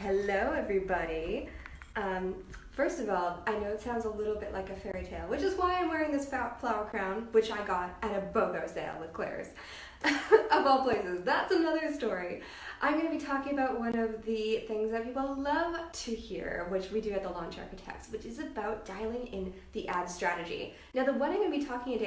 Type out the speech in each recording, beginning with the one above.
Hello, everybody. First of all, I know it sounds a little bit like a fairy tale, which is why I'm wearing this flower crown, which I got at a BOGO sale with Claire's. Of all places, that's another story. I'm going to be talking about one of the things that people love to hear, which we do at the Launch Architects, which is about dialing in the ad strategy. Now, the one I'm going to be talking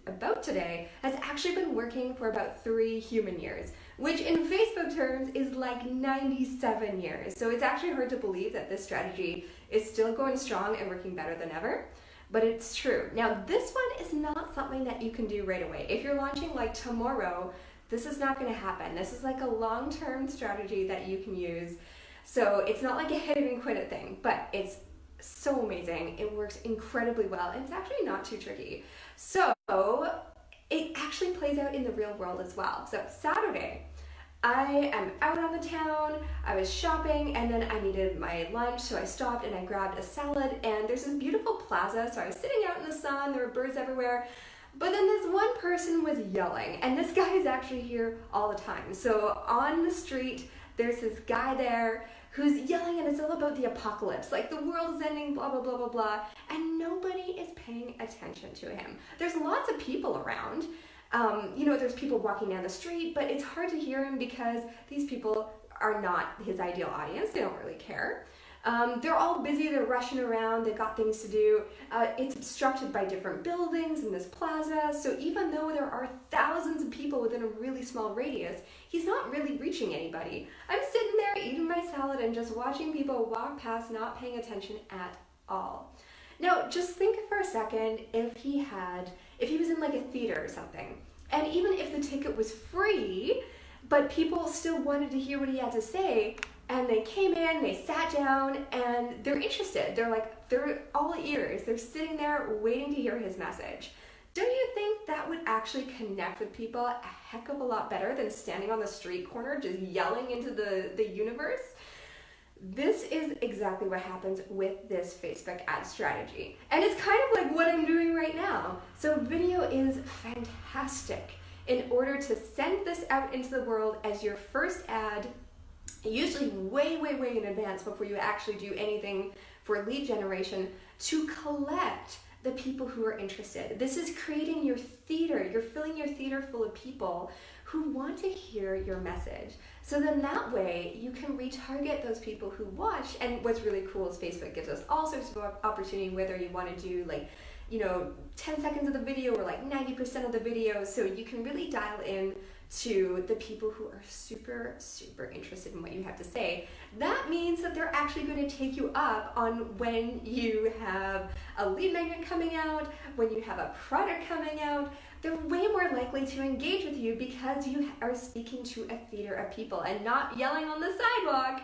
about today has actually been working for about 3 human years, which in Facebook terms is like 97 years. So it's actually hard to believe that this strategy is still going strong and working better than ever. But it's true. Now, this one is not something that you can do right away. If you're launching like tomorrow, this is not going to happen. This is like a long-term strategy that you can use. So it's not like a hit it and quit it thing, but it's so amazing. It works incredibly well, and it's actually not too tricky. So it actually plays out in the real world as well. So Saturday, I am out on the town, I was shopping, and then I needed my lunch, so I stopped and I grabbed a salad, and there's this beautiful plaza, so I was sitting out in the sun, there were birds everywhere, but then this one person was yelling, and this guy is actually here all the time. So on the street, there's this guy there who's yelling, and it's all about the apocalypse, like the world is ending, blah, blah, blah, blah, blah, and nobody is paying attention to him. There's lots of people around. There's people walking down the street, but it's hard to hear him because these people are not his ideal audience. They don't really care. They're all busy, they're rushing around, they've got things to do. It's obstructed by different buildings in this plaza, so even though there are thousands of people within a really small radius, he's not really reaching anybody. I'm sitting there eating my salad and just watching people walk past, not paying attention at all. Now, just think for a second if he was in like a theater or something, and even if the ticket was free, but people still wanted to hear what he had to say, and they came in, they sat down, and they're interested. They're all ears. They're sitting there waiting to hear his message. Don't you think that would actually connect with people a heck of a lot better than standing on the street corner just yelling into the universe? This is exactly what happens with this Facebook ad strategy. And it's kind of like what I'm doing right now. So video is fantastic in order to send this out into the world as your first ad, usually way, way, way in advance before you actually do anything for lead generation, to collect the people who are interested. This is creating your theater. You're filling your theater full of people who want to hear your message. So then that way you can retarget those people who watch. And what's really cool is Facebook gives us all sorts of opportunity, whether you want to do 10 seconds of the video or like 90% of the video. So you can really dial in to the people who are super, super interested in what you have to say. That means that they're actually going to take you up on when you have a lead magnet coming out, when you have a product coming out. They're way more likely to engage with you because you are speaking to a theater of people and not yelling on the sidewalk,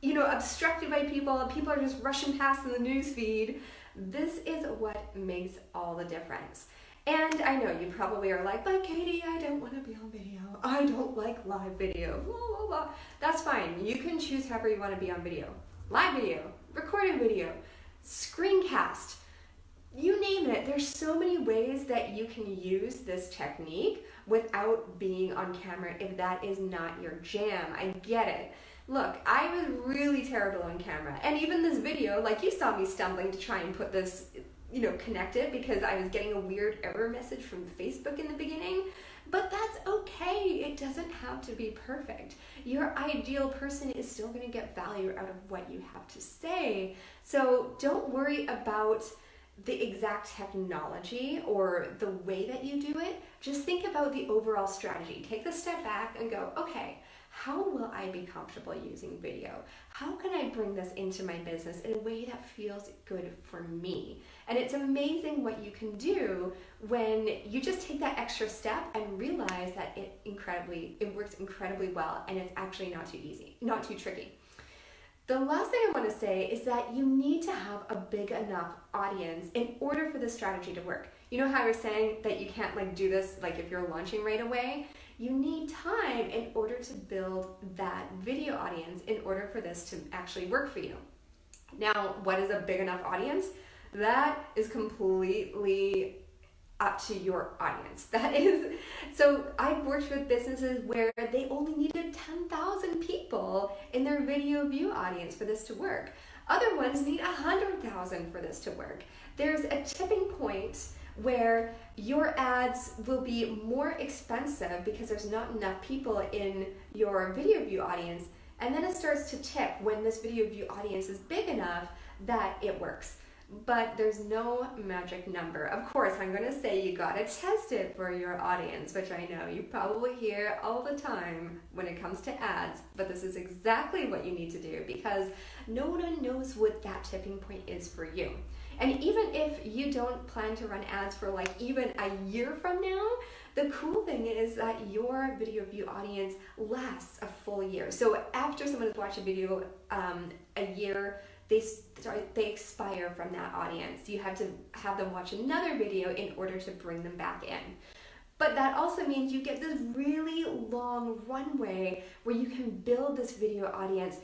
obstructed by people, and people are just rushing past in the news feed. This is what makes all the difference. And I know you probably are like, but Katie, I don't want to be on video. I don't like live video. Blah, blah, blah. That's fine. You can choose however you want to be on video. Live video, recorded video, screencast, you name it. There's so many ways that you can use this technique without being on camera if that is not your jam. I get it. Look, I was really terrible on camera. And even this video, like you saw me stumbling to try and put this connected because I was getting a weird error message from Facebook in the beginning, but that's okay. It doesn't have to be perfect. Your ideal person is still going to get value out of what you have to say. So don't worry about the exact technology or the way that you do it. Just think about the overall strategy. Take a step back and go, okay, how will I be comfortable using video? How can I bring this into my business in a way that feels good for me? And it's amazing what you can do when you just take that extra step and realize that it works incredibly well, and it's actually not too easy, not too tricky. The last thing I want to say is that you need to have a big enough audience in order for this strategy to work. You know how you're saying that you can't do this if you're launching right away? You need time in order to build that video audience in order for this to actually work for you. Now, what is a big enough audience? That is completely up to your audience. That is, so I've worked with businesses where they only needed 10,000 people in their video view audience for this to work. Other ones need 100,000 for this to work. There's a tipping point where your ads will be more expensive because there's not enough people in your video view audience, and then it starts to tip when this video view audience is big enough that it works. But there's no magic number. Of course, I'm going to say you gotta test it for your audience, which I know you probably hear all the time when it comes to ads, but this is exactly what you need to do because no one knows what that tipping point is for you. And even if you don't plan to run ads for like even a year from now, the cool thing is that your video view audience lasts a full year. So after someone has watched a video a year, they expire from that audience. You have to have them watch another video in order to bring them back in. But that also means you get this really long runway where you can build this video audience,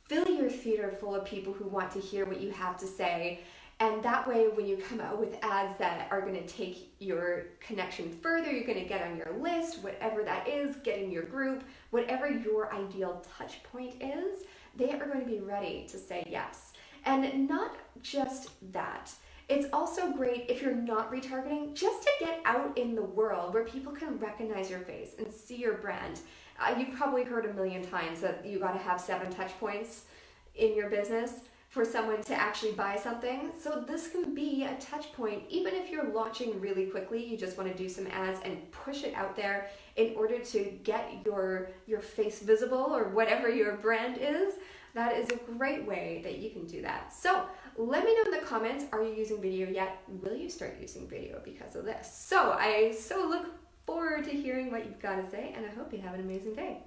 fill your theater full of people who want to hear what you have to say. And that way, when you come out with ads that are going to take your connection further, you're going to get on your list, whatever that is, get in your group, whatever your ideal touch point is, they are going to be ready to say yes. And not just that, it's also great if you're not retargeting, just to get out in the world where people can recognize your face and see your brand. You've probably heard a million times that you got to have 7 touch points in your business for someone to actually buy something. So this can be a touch point, even if you're launching really quickly, you just want to do some ads and push it out there in order to get your face visible or whatever your brand is. That is a great way that you can do that. So let me know in the comments, are you using video yet? Will you start using video because of this? So I look forward to hearing what you've got to say, and I hope you have an amazing day.